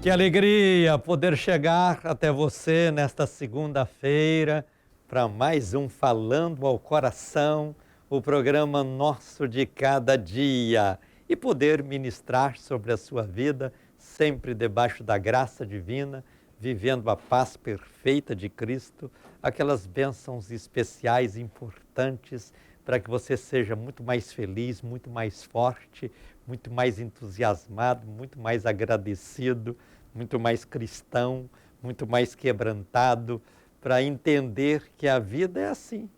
Que alegria poder chegar até você nesta segunda-feira para mais um Falando ao Coração, o programa nosso de cada dia, e poder ministrar sobre a sua vida, sempre debaixo da graça divina, vivendo a paz perfeita de Cristo, aquelas bênçãos especiais e importantes para que você seja muito mais feliz, muito mais forte, muito mais entusiasmado, muito mais agradecido, muito mais cristão, muito mais quebrantado, para entender que a vida é assim.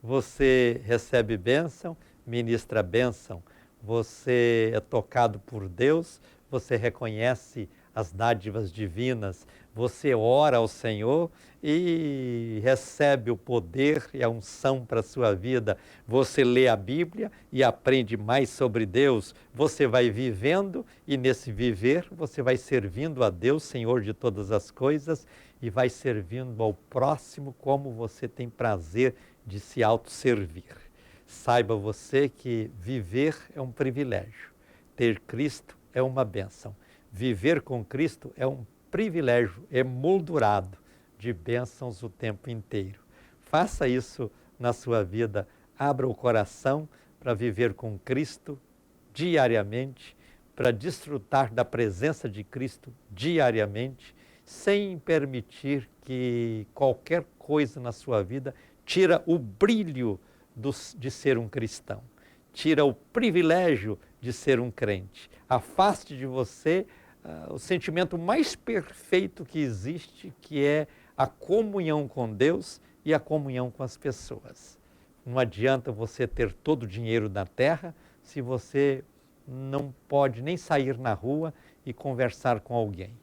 Você recebe bênção, ministra bênção, você é tocado por Deus, você reconhece as dádivas divinas, você ora ao Senhor e recebe o poder e a unção para a sua vida. Você lê a Bíblia e aprende mais sobre Deus. Você vai vivendo e nesse viver você vai servindo a Deus, Senhor de todas as coisas, e vai servindo ao próximo como você tem prazer de se autosservir. Saiba você que viver é um privilégio. Ter Cristo é uma bênção. Viver com Cristo é um privilégio, emoldurado de bênçãos o tempo inteiro. Faça isso na sua vida, abra o coração para viver com Cristo diariamente, para desfrutar da presença de Cristo diariamente, sem permitir que qualquer coisa na sua vida tira o brilho de ser um cristão, tira o privilégio de ser um crente. Afaste de você o sentimento mais perfeito que existe, que é a comunhão com Deus e a comunhão com as pessoas. Não adianta você ter todo o dinheiro da terra se você não pode nem sair na rua e conversar com alguém.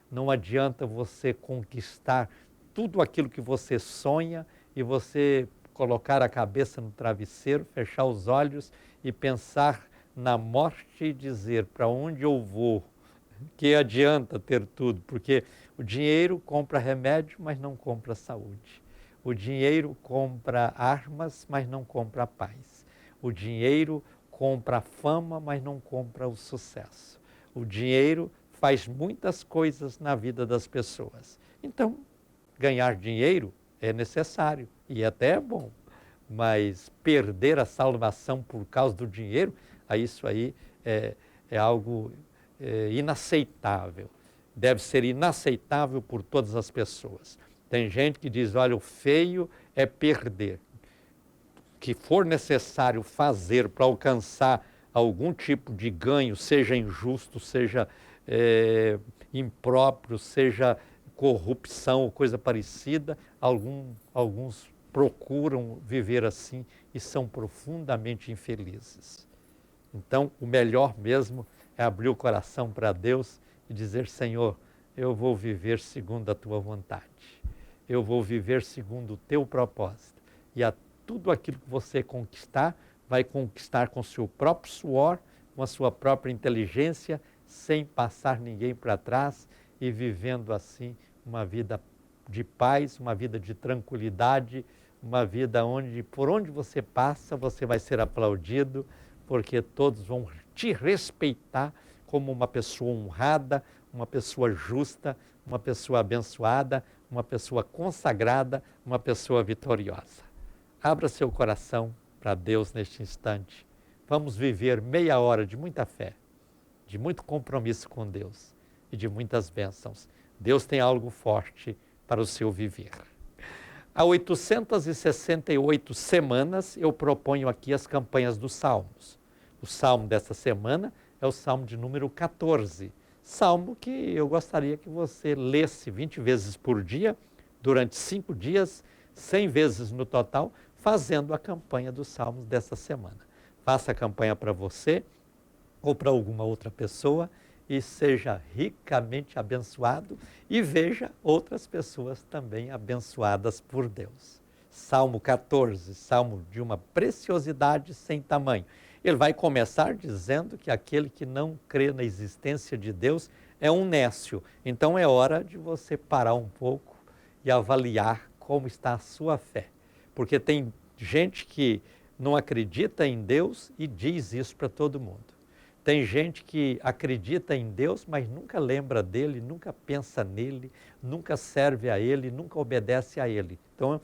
Não adianta você conquistar tudo aquilo que você sonha e você colocar a cabeça no travesseiro, fechar os olhos e pensar na morte e dizer: para onde eu vou? Que adianta ter tudo, porque o dinheiro compra remédio, mas não compra saúde. O dinheiro compra armas, mas não compra paz. O dinheiro compra fama, mas não compra o sucesso. O dinheiro faz muitas coisas na vida das pessoas. Então, ganhar dinheiro é necessário e até é bom, mas perder a salvação por causa do dinheiro, isso aí é algo inaceitável. Deve ser inaceitável por todas as pessoas. Tem gente que diz: olha, o feio é perder. O que for necessário fazer para alcançar algum tipo de ganho, seja injusto, seja impróprio, seja corrupção ou coisa parecida, alguns procuram viver assim e são profundamente infelizes. Então, o melhor mesmo é abrir o coração para Deus e dizer: Senhor, eu vou viver segundo a Tua vontade. Eu vou viver segundo o Teu propósito. E tudo aquilo que você conquistar, vai conquistar com o seu próprio suor, com a sua própria inteligência, sem passar ninguém para trás e vivendo assim uma vida de paz, uma vida de tranquilidade, uma vida onde, por onde você passa, você vai ser aplaudido, porque todos vão te respeitar como uma pessoa honrada, uma pessoa justa, uma pessoa abençoada, uma pessoa consagrada, uma pessoa vitoriosa. Abra seu coração para Deus neste instante. Vamos viver meia hora de muita fé, de muito compromisso com Deus e de muitas bênçãos. Deus tem algo forte para o seu viver. Há 868 semanas eu proponho aqui as campanhas dos Salmos. O salmo dessa semana é o salmo de número 14. Salmo que eu gostaria que você lesse 20 vezes por dia, durante 5 dias, 100 vezes no total, fazendo a campanha dos salmos dessa semana. Faça a campanha para você ou para alguma outra pessoa e seja ricamente abençoado e veja outras pessoas também abençoadas por Deus. Salmo 14, salmo de uma preciosidade sem tamanho. Ele vai começar dizendo que aquele que não crê na existência de Deus é um nécio. Então é hora de você parar um pouco e avaliar como está a sua fé. Porque tem gente que não acredita em Deus e diz isso para todo mundo. Tem gente que acredita em Deus, mas nunca lembra dele, nunca pensa nele, nunca serve a ele, nunca obedece a ele. Então,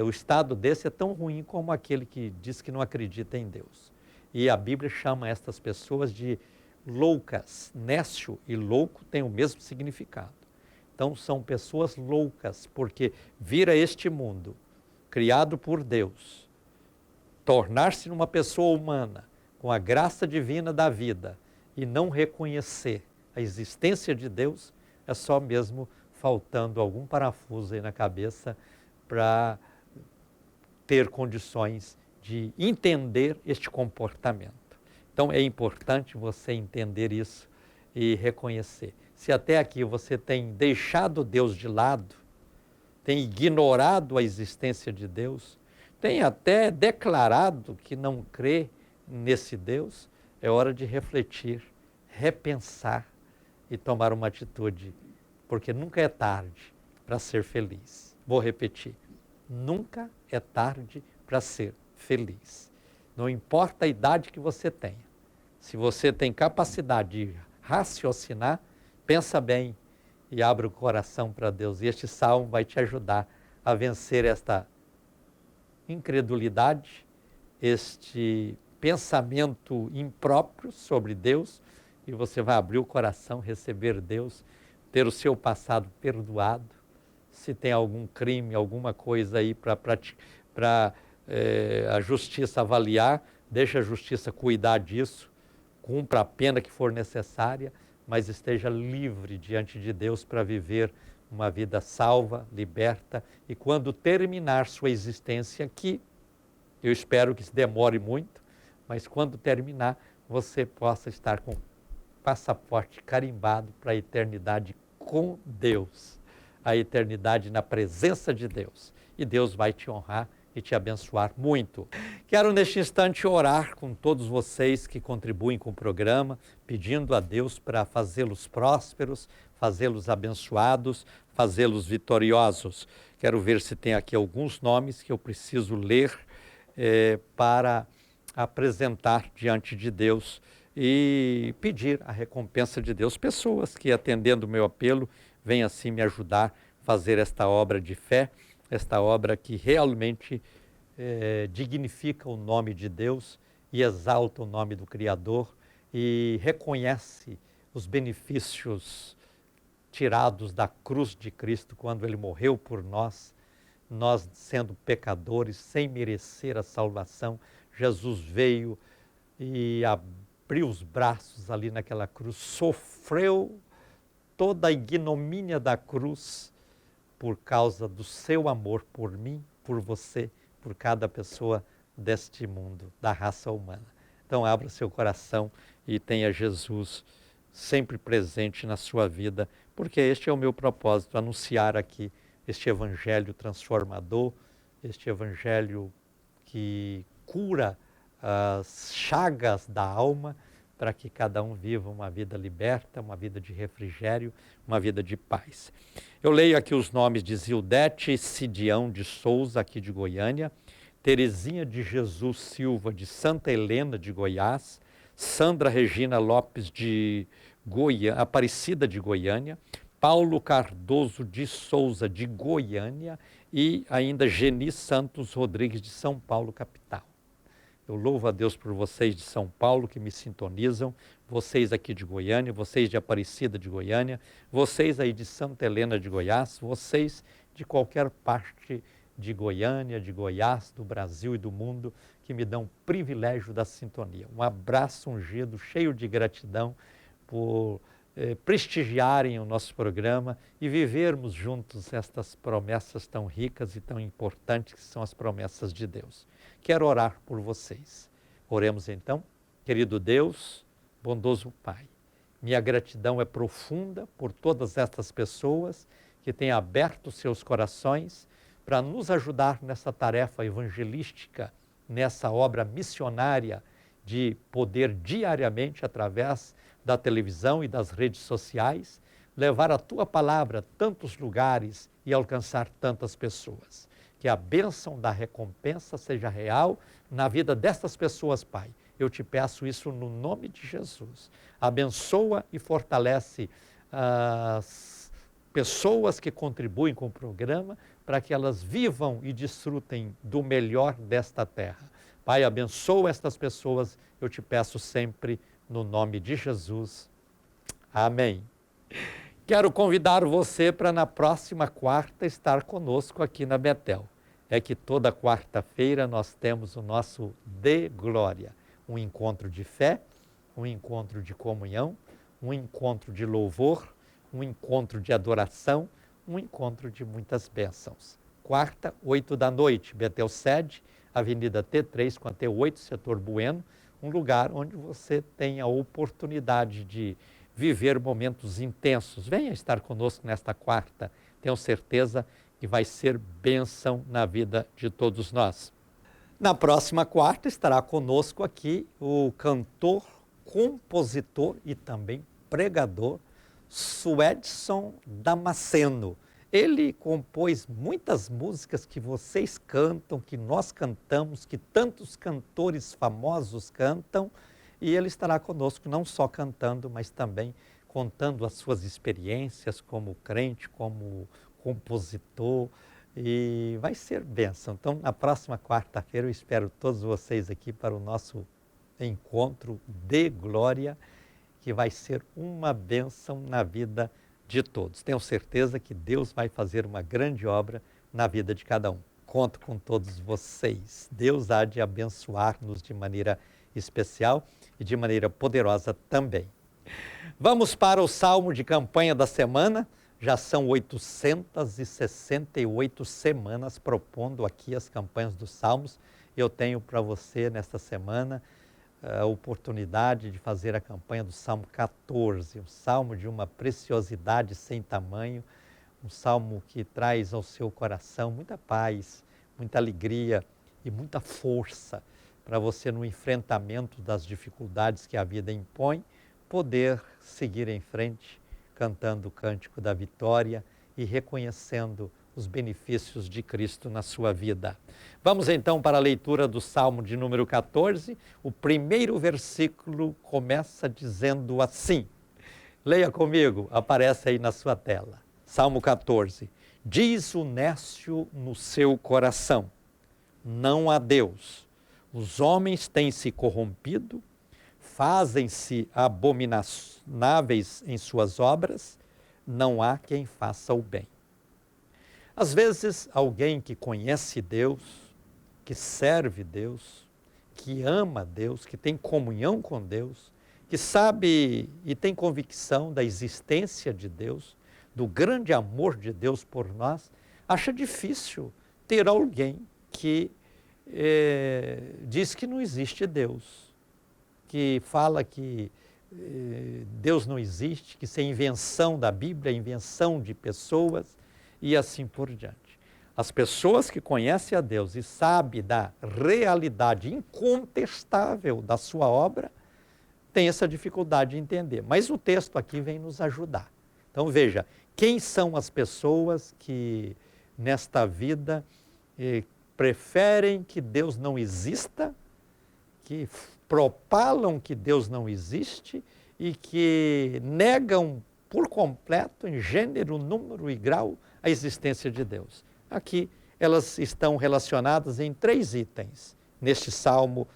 o estado desse é tão ruim como aquele que diz que não acredita em Deus. E a Bíblia chama estas pessoas de loucas. Nécio e louco têm o mesmo significado. Então, são pessoas loucas, porque vir a este mundo, criado por Deus, tornar-se uma pessoa humana, com a graça divina da vida, e não reconhecer a existência de Deus, é só mesmo faltando algum parafuso aí na cabeça para ter condições de entender este comportamento. Então é importante você entender isso e reconhecer. Se até aqui você tem deixado Deus de lado, tem ignorado a existência de Deus, tem até declarado que não crê nesse Deus, é hora de refletir, repensar e tomar uma atitude, porque nunca é tarde para ser feliz. Vou repetir, nunca é tarde para ser feliz. Não importa a idade que você tenha, se você tem capacidade de raciocinar, pensa bem e abra o coração para Deus. E este salmo vai te ajudar a vencer esta incredulidade, este pensamento impróprio sobre Deus, e você vai abrir o coração, receber Deus, ter o seu passado perdoado. Se tem algum crime, alguma coisa aí para a justiça avaliar, deixa a justiça cuidar disso, cumpra a pena que for necessária, mas esteja livre diante de Deus para viver uma vida salva, liberta, e quando terminar sua existência aqui, eu espero que demore muito, mas quando terminar, você possa estar com o passaporte carimbado para a eternidade com Deus, a eternidade na presença de Deus. E Deus vai te honrar e te abençoar muito. Quero neste instante orar com todos vocês que contribuem com o programa, pedindo a Deus para fazê-los prósperos, fazê-los abençoados, fazê-los vitoriosos. Quero ver se tem aqui alguns nomes que eu preciso ler para apresentar diante de Deus e pedir a recompensa de Deus. Pessoas que, atendendo o meu apelo, venham assim me ajudar a fazer esta obra de fé, esta obra que realmente dignifica o nome de Deus e exalta o nome do Criador e reconhece os benefícios tirados da cruz de Cristo quando Ele morreu por nós. Nós sendo pecadores, sem merecer a salvação, Jesus veio e abriu os braços ali naquela cruz, sofreu toda a ignomínia da cruz por causa do seu amor por mim, por você, por cada pessoa deste mundo, da raça humana. Então abra seu coração e tenha Jesus sempre presente na sua vida, porque este é o meu propósito, anunciar aqui este evangelho transformador, este evangelho que cura as chagas da alma, para que cada um viva uma vida liberta, uma vida de refrigério, uma vida de paz. Eu leio aqui os nomes de Zildete Sidião de Souza, aqui de Goiânia, Terezinha de Jesus Silva, de Santa Helena de Goiás, Sandra Regina Lopes de Aparecida de Goiânia, Paulo Cardoso de Souza, de Goiânia, e ainda Geni Santos Rodrigues, de São Paulo, capital. Eu louvo a Deus por vocês de São Paulo que me sintonizam, vocês aqui de Goiânia, vocês de Aparecida de Goiânia, vocês aí de Santa Helena de Goiás, vocês de qualquer parte de Goiânia, de Goiás, do Brasil e do mundo, que me dão o privilégio da sintonia. Um abraço ungido, cheio de gratidão por prestigiarem o nosso programa e vivermos juntos estas promessas tão ricas e tão importantes que são as promessas de Deus. Quero orar por vocês. Oremos então. Querido Deus, bondoso Pai, minha gratidão é profunda por todas estas pessoas que têm aberto seus corações para nos ajudar nessa tarefa evangelística, nessa obra missionária de poder diariamente, através da televisão e das redes sociais, levar a Tua palavra a tantos lugares e alcançar tantas pessoas. Que a bênção da recompensa seja real na vida destas pessoas, Pai, Eu te peço isso no nome de Jesus. Abençoa e fortalece as pessoas que contribuem com o programa para que elas vivam e desfrutem do melhor desta terra. Pai, abençoa estas pessoas, eu te peço sempre no nome de Jesus. Amém. Quero convidar você para na próxima quarta estar conosco aqui na Betel. É que toda quarta-feira nós temos o nosso De Glória, um encontro de fé, um encontro de comunhão, um encontro de louvor, um encontro de adoração, um encontro de muitas bênçãos. Quarta, 8 da noite, Betel Sede, Avenida T3 com a T8, Setor Bueno, um lugar onde você tem a oportunidade de viver momentos intensos. Venha estar conosco nesta quarta, tenho certeza que vai ser bênção na vida de todos nós. Na próxima quarta estará conosco aqui o cantor, compositor e também pregador Suedson Damasceno. Ele compôs muitas músicas que vocês cantam, que nós cantamos, que tantos cantores famosos cantam, e ele estará conosco não só cantando, mas também contando as suas experiências como crente, como compositor, e vai ser bênção. Então, na próxima quarta-feira eu espero todos vocês aqui para o nosso encontro de glória, que vai ser uma bênção na vida de todos. Tenho certeza que Deus vai fazer uma grande obra na vida de cada um. Conto com todos vocês. Deus há de abençoar-nos de maneira especial e de maneira poderosa também. Vamos para o salmo de campanha da semana. Já são 868 semanas propondo aqui as campanhas dos salmos. Eu tenho para você nesta semana a oportunidade de fazer a campanha do Salmo 14, um salmo de uma preciosidade sem tamanho, um salmo que traz ao seu coração muita paz, muita alegria e muita força para você no enfrentamento das dificuldades que a vida impõe, poder seguir em frente cantando o cântico da vitória e reconhecendo os benefícios de Cristo na sua vida. Vamos então para a leitura do Salmo de número 14. O primeiro versículo começa dizendo assim. Leia comigo, aparece aí na sua tela. Salmo 14. Diz o nécio no seu coração: não há Deus. Os homens têm se corrompido, fazem-se abomináveis em suas obras, não há quem faça o bem. Às vezes, alguém que conhece Deus, que serve Deus, que ama Deus, que tem comunhão com Deus, que sabe e tem convicção da existência de Deus, do grande amor de Deus por nós, acha difícil ter alguém que diz que não existe Deus, que fala que Deus não existe, que isso é invenção da Bíblia, invenção de pessoas e assim por diante. As pessoas que conhecem a Deus e sabem da realidade incontestável da sua obra, têm essa dificuldade de entender. Mas o texto aqui vem nos ajudar. Então veja, quem são as pessoas que nesta vida preferem que Deus não exista, que propalam que Deus não existe e que negam por completo, em gênero, número e grau, a existência de Deus. Aqui elas estão relacionadas em 3 itens, neste Salmo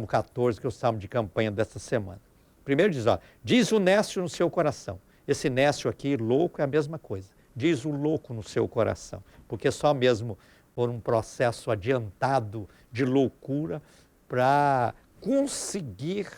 14, que é o Salmo de campanha desta semana. Primeiro diz, diz o nécio no seu coração. Esse nécio aqui, louco, é a mesma coisa. Diz o louco no seu coração, porque só mesmo por um processo adiantado de loucura para conseguir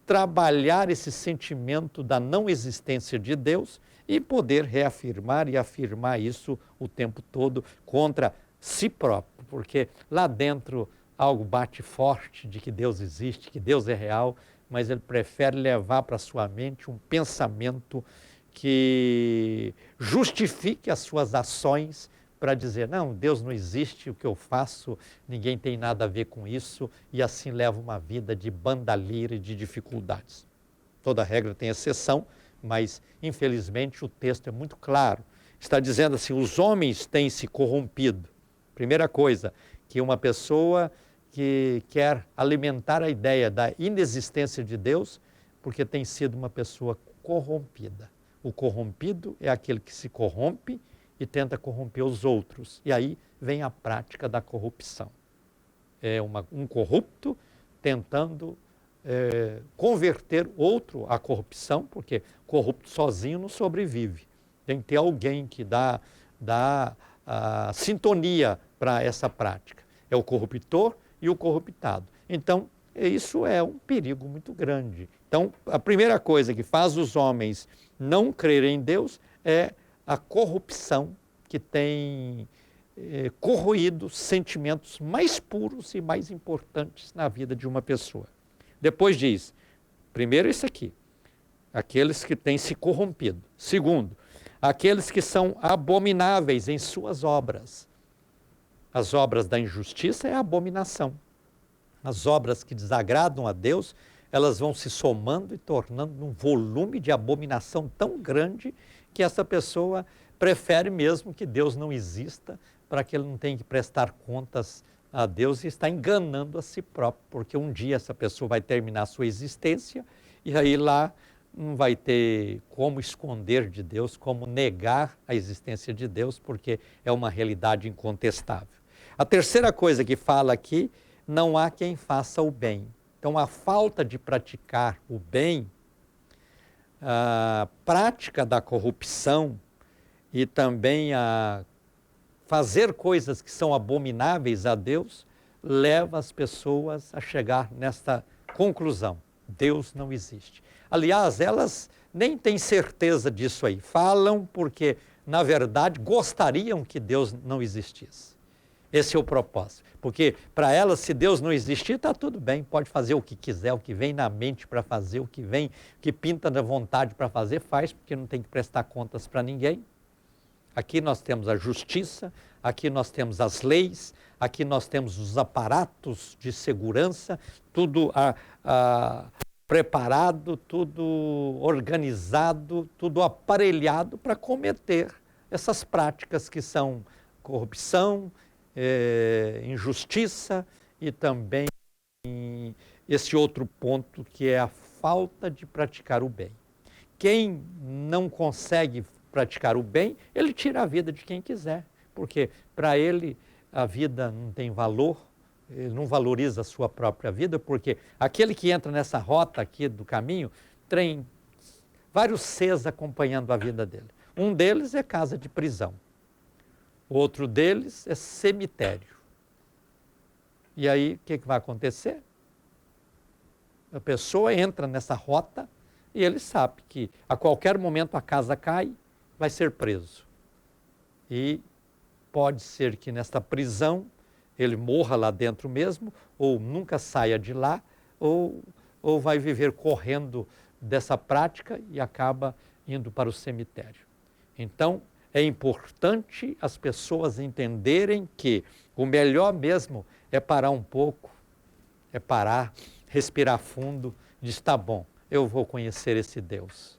trabalhar esse sentimento da não existência de Deus e poder reafirmar e afirmar isso o tempo todo contra si próprio, porque lá dentro algo bate forte de que Deus existe, que Deus é real, mas ele prefere levar para sua mente um pensamento que justifique as suas ações para dizer, não, Deus não existe, o que eu faço, ninguém tem nada a ver com isso, e assim leva uma vida de bandalheira e de dificuldades. Toda regra tem exceção, mas infelizmente o texto é muito claro. Está dizendo assim, os homens têm se corrompido. Primeira coisa, que uma pessoa que quer alimentar a ideia da inexistência de Deus, porque tem sido uma pessoa corrompida. O corrompido é aquele que se corrompe e tenta corromper os outros. E aí vem a prática da corrupção. É um corrupto tentando converter outro à corrupção, porque corrupto sozinho não sobrevive. Tem que ter alguém que dá a sintonia para essa prática. É o corruptor e o corruptado. Então, isso é um perigo muito grande. Então, a primeira coisa que faz os homens não crerem em Deus é a corrupção que tem corroído sentimentos mais puros e mais importantes na vida de uma pessoa. Depois diz, primeiro isso aqui, aqueles que têm se corrompido. Segundo, aqueles que são abomináveis em suas obras. As obras da injustiça é a abominação. As obras que desagradam a Deus, elas vão se somando e tornando um volume de abominação tão grande que essa pessoa prefere mesmo que Deus não exista, para que ele não tenha que prestar contas a Deus e está enganando a si próprio, porque um dia essa pessoa vai terminar a sua existência e aí lá não vai ter como esconder de Deus, como negar a existência de Deus, porque é uma realidade incontestável. A terceira coisa que fala aqui, não há quem faça o bem. Então, a falta de praticar o bem, a prática da corrupção e também a fazer coisas que são abomináveis a Deus, leva as pessoas a chegar nesta conclusão: Deus não existe. Aliás, elas nem têm certeza disso aí. Falam porque, na verdade, gostariam que Deus não existisse. Esse é o propósito. Porque, para elas, se Deus não existir, está tudo bem. Pode fazer o que quiser, o que vem na mente para fazer, o que pinta na vontade para fazer, faz, porque não tem que prestar contas para ninguém. Aqui nós temos a justiça, aqui nós temos as leis, aqui nós temos os aparatos de segurança, tudo preparado, tudo organizado, tudo aparelhado para cometer essas práticas que são corrupção, injustiça e também esse outro ponto que é a falta de praticar o bem. Quem não consegue praticar o bem, ele tira a vida de quem quiser, porque para ele a vida não tem valor, ele não valoriza a sua própria vida, porque aquele que entra nessa rota aqui do caminho tem vários Cs acompanhando a vida dele. Um deles é casa de prisão, outro deles é cemitério. E aí o que vai acontecer? A pessoa entra nessa rota e ele sabe que a qualquer momento a casa cai, vai ser preso. E pode ser que nesta prisão ele morra lá dentro mesmo, ou nunca saia de lá, ou vai viver correndo dessa prática e acaba indo para o cemitério. Então, é importante as pessoas entenderem que o melhor mesmo é parar um pouco, é parar, respirar fundo, diz, tá bom, eu vou conhecer esse Deus.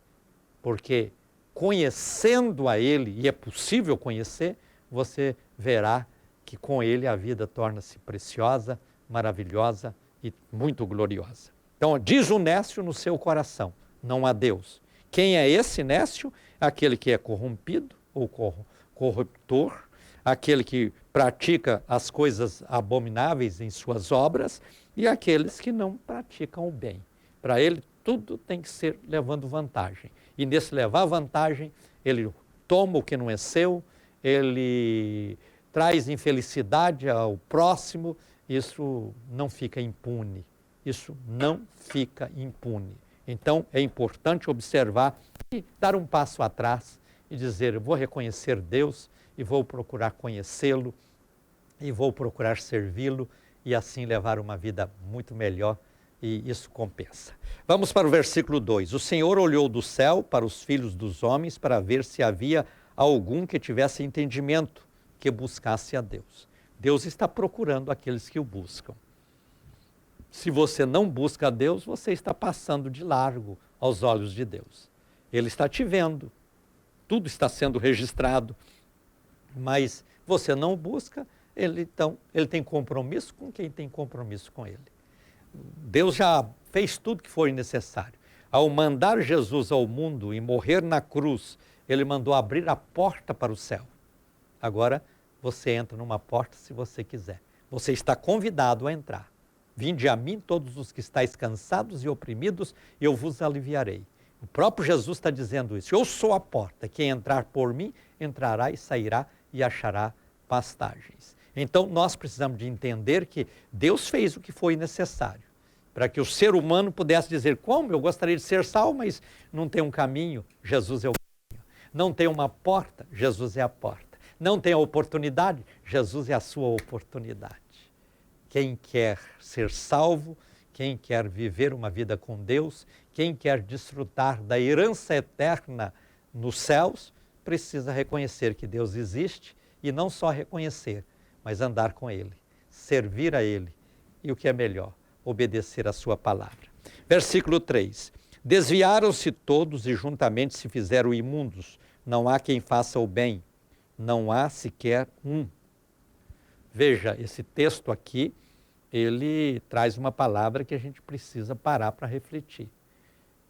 Porque conhecendo a Ele, e é possível conhecer, você verá que com Ele a vida torna-se preciosa, maravilhosa e muito gloriosa. Então, diz o nécio no seu coração, não há Deus. Quem é esse nécio? Aquele que é corrompido ou corruptor, aquele que pratica as coisas abomináveis em suas obras e aqueles que não praticam o bem. Para ele, tudo tem que ser levando vantagem. E nesse levar vantagem, ele toma o que não é seu, ele traz infelicidade ao próximo, isso não fica impune. Isso não fica impune. Então, é importante observar e dar um passo atrás e dizer, eu vou reconhecer Deus e vou procurar conhecê-lo e vou procurar servi-lo e assim levar uma vida muito melhor. E isso compensa. Vamos para o versículo 2. O Senhor olhou do céu para os filhos dos homens para ver se havia algum que tivesse entendimento, que buscasse a Deus. Deus está procurando aqueles que o buscam. Se você não busca a Deus, você está passando de largo aos olhos de Deus. Ele está te vendo, tudo está sendo registrado, mas você não busca, então, ele tem compromisso com quem tem compromisso com ele. Deus já fez tudo que foi necessário. Ao mandar Jesus ao mundo e morrer na cruz, ele mandou abrir a porta para o céu. Agora, você entra numa porta se você quiser. Você está convidado a entrar. Vinde a mim todos os que estáis cansados e oprimidos, e eu vos aliviarei. O próprio Jesus está dizendo isso. Eu sou a porta. Quem entrar por mim, entrará e sairá e achará pastagens. Então, nós precisamos de entender que Deus fez o que foi necessário para que o ser humano pudesse dizer: como eu gostaria de ser salvo, mas não tem um caminho, Jesus é o caminho. Não tem uma porta, Jesus é a porta. Não tem a oportunidade, Jesus é a sua oportunidade. Quem quer ser salvo, quem quer viver uma vida com Deus, quem quer desfrutar da herança eterna nos céus, precisa reconhecer que Deus existe e não só reconhecer, mas andar com Ele, servir a Ele e, o que é melhor, obedecer a sua palavra. Versículo 3. Desviaram-se todos e juntamente se fizeram imundos. Não há quem faça o bem, não há sequer um. Veja, esse texto aqui, ele traz uma palavra que a gente precisa parar para refletir.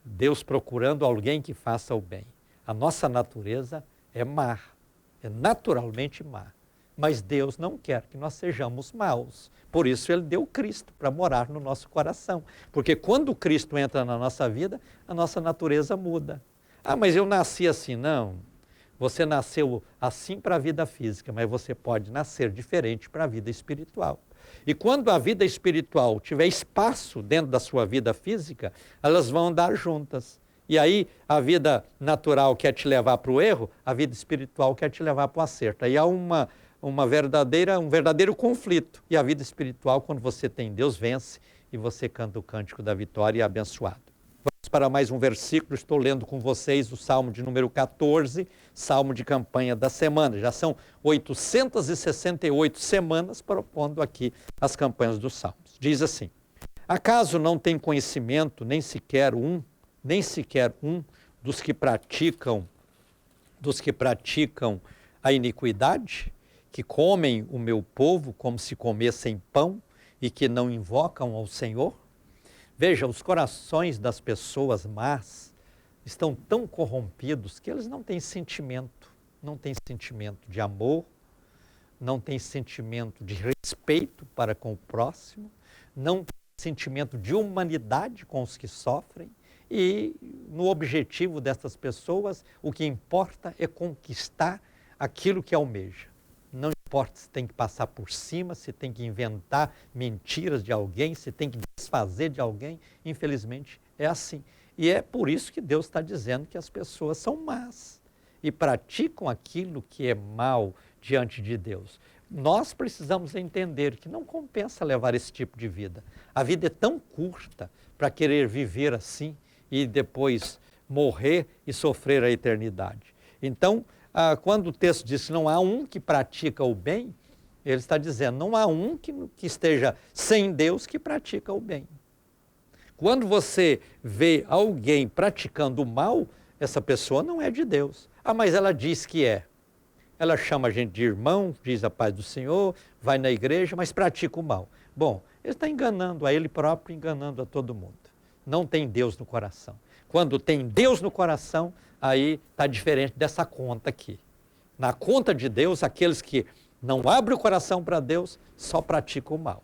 Deus procurando alguém que faça o bem. A nossa natureza é má, é naturalmente má. Mas Deus não quer que nós sejamos maus. Por isso Ele deu Cristo para morar no nosso coração. Porque quando Cristo entra na nossa vida, a nossa natureza muda. Ah, mas eu nasci assim. Não. Você nasceu assim para a vida física, mas você pode nascer diferente para a vida espiritual. E quando a vida espiritual tiver espaço dentro da sua vida física, elas vão andar juntas. E aí a vida natural quer te levar para o erro, a vida espiritual quer te levar para o acerto. Aí há um verdadeiro conflito. E a vida espiritual, quando você tem Deus, vence e você canta o cântico da vitória e é abençoado. Vamos para mais um versículo, estou lendo com vocês o Salmo de número 14, Salmo de campanha da semana. Já são 868 semanas propondo aqui as campanhas dos Salmos. Diz assim: acaso não tem conhecimento nem sequer um dos que praticam a iniquidade, que comem o meu povo como se comessem pão e que não invocam ao Senhor? Veja, os corações das pessoas más estão tão corrompidos que eles não têm sentimento de amor, não têm sentimento de respeito para com o próximo, não têm sentimento de humanidade com os que sofrem. E no objetivo dessas pessoas, o que importa é conquistar aquilo que almeja. Não importa se tem que passar por cima, se tem que inventar mentiras de alguém, se tem que desfazer de alguém. Infelizmente, é assim. E é por isso que Deus está dizendo que as pessoas são más e praticam aquilo que é mal diante de Deus. Nós precisamos entender que não compensa levar esse tipo de vida. A vida é tão curta para querer viver assim e depois morrer e sofrer a eternidade. Então, quando o texto diz que não há um que pratica o bem, ele está dizendo, não há um que esteja sem Deus que pratica o bem. Quando você vê alguém praticando o mal, essa pessoa não é de Deus. Ah, mas ela diz que é. Ela chama a gente de irmão, diz a paz do Senhor, vai na igreja, mas pratica o mal. Bom, ele está enganando a ele próprio, enganando a todo mundo. Não tem Deus no coração. Quando tem Deus no coração, aí está diferente dessa conta aqui. Na conta de Deus, aqueles que não abrem o coração para Deus, só praticam o mal.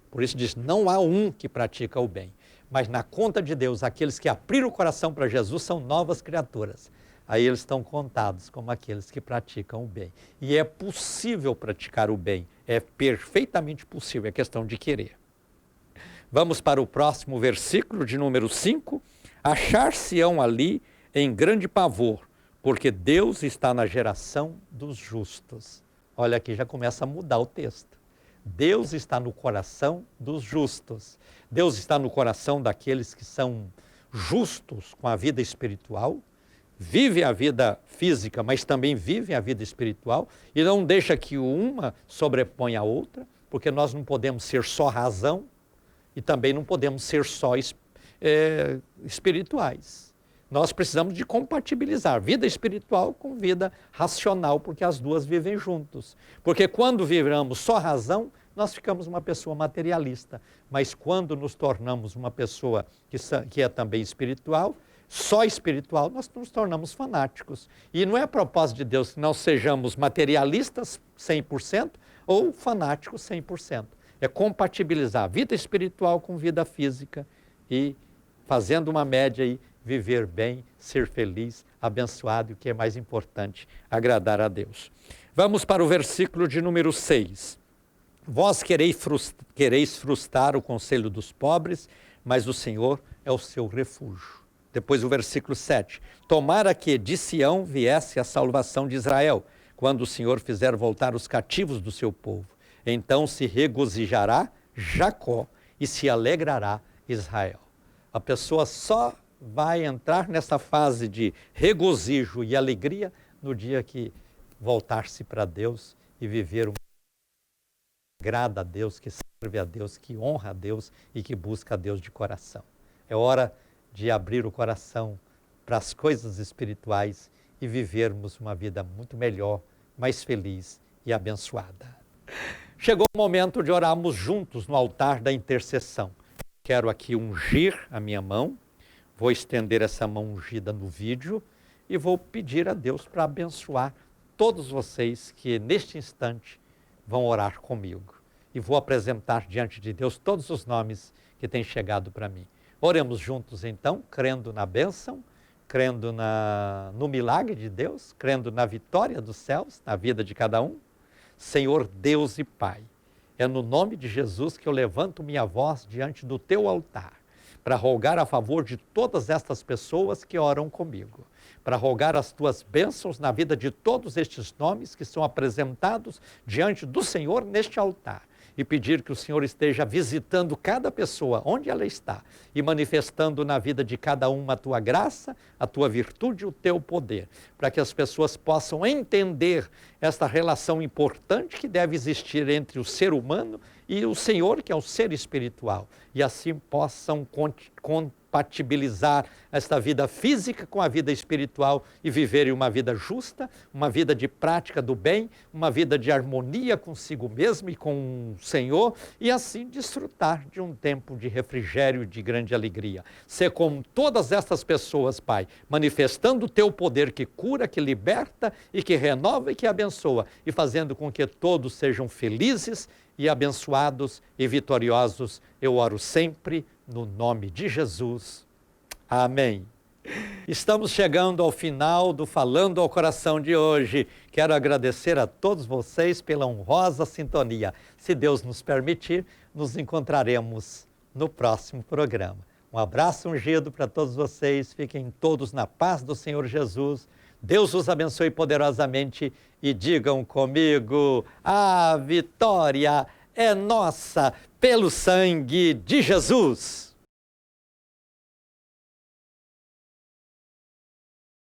Por isso diz, não há um que pratica o bem. Mas na conta de Deus, aqueles que abriram o coração para Jesus são novas criaturas. Aí eles estão contados como aqueles que praticam o bem. E é possível praticar o bem, é perfeitamente possível, é questão de querer. Vamos para o próximo versículo, de número 5. Achar-se-ão ali em grande pavor, porque Deus está na geração dos justos. Olha aqui, já começa a mudar o texto. Deus está no coração dos justos. Deus está no coração daqueles que são justos com a vida espiritual, vivem a vida física, mas também vivem a vida espiritual, e não deixa que uma sobreponha a outra, porque nós não podemos ser só razão, e também não podemos ser só espirituais. nós precisamos de compatibilizar vida espiritual com vida racional, porque as duas vivem juntos. Porque quando viramos só razão, nós ficamos uma pessoa materialista. Mas quando nos tornamos uma pessoa que é também espiritual, só espiritual, nós nos tornamos fanáticos. E não é propósito de Deus que nós sejamos materialistas 100% ou fanáticos 100%. É compatibilizar a vida espiritual com vida física e, fazendo uma média aí, viver bem, ser feliz, abençoado e, o que é mais importante, agradar a Deus. Vamos para o versículo de número 6. Vós quereis frustrar o conselho dos pobres, mas o Senhor é o seu refúgio. Depois o versículo 7. Tomara que de Sião viesse a salvação de Israel, quando o Senhor fizer voltar os cativos do seu povo. Então se regozijará Jacó e se alegrará Israel. A pessoa só vai entrar nessa fase de regozijo e alegria no dia que voltar-se para Deus e viver uma que agrada a Deus, que serve a Deus, que honra a Deus e que busca a Deus de coração. É hora de abrir o coração para as coisas espirituais e vivermos uma vida muito melhor, mais feliz e abençoada. Chegou o momento de orarmos juntos no altar da intercessão. Quero aqui ungir a minha mão, vou estender essa mão ungida no vídeo e vou pedir a Deus para abençoar todos vocês que neste instante vão orar comigo. E vou apresentar diante de Deus todos os nomes que têm chegado para mim. Oremos juntos então, crendo na bênção, crendo no milagre de Deus, crendo na vitória dos céus, na vida de cada um. Senhor Deus e Pai, é no nome de Jesus que eu levanto minha voz diante do teu altar, para rogar a favor de todas estas pessoas que oram comigo, para rogar as tuas bênçãos na vida de todos estes nomes que são apresentados diante do Senhor neste altar. E pedir que o Senhor esteja visitando cada pessoa onde ela está e manifestando na vida de cada uma a tua graça, a tua virtude e o teu poder, para que as pessoas possam entender esta relação importante que deve existir entre o ser humano e o Senhor, que é o ser espiritual, e assim possam compatibilizar esta vida física com a vida espiritual e viverem uma vida justa, uma vida de prática do bem, uma vida de harmonia consigo mesmo e com o Senhor, e assim desfrutar de um tempo de refrigério e de grande alegria. Ser como todas estas pessoas, Pai, manifestando o teu poder que cura, que liberta e que renova e que abençoa, e fazendo com que todos sejam felizes e abençoados e vitoriosos. Eu oro sempre no nome de Jesus. Amém. Estamos chegando ao final do Falando ao Coração de hoje. Quero agradecer a todos vocês pela honrosa sintonia. Se Deus nos permitir, nos encontraremos no próximo programa. Um abraço ungido para todos vocês. Fiquem todos na paz do Senhor Jesus. Deus os abençoe poderosamente e digam comigo: a vitória é nossa pelo sangue de Jesus.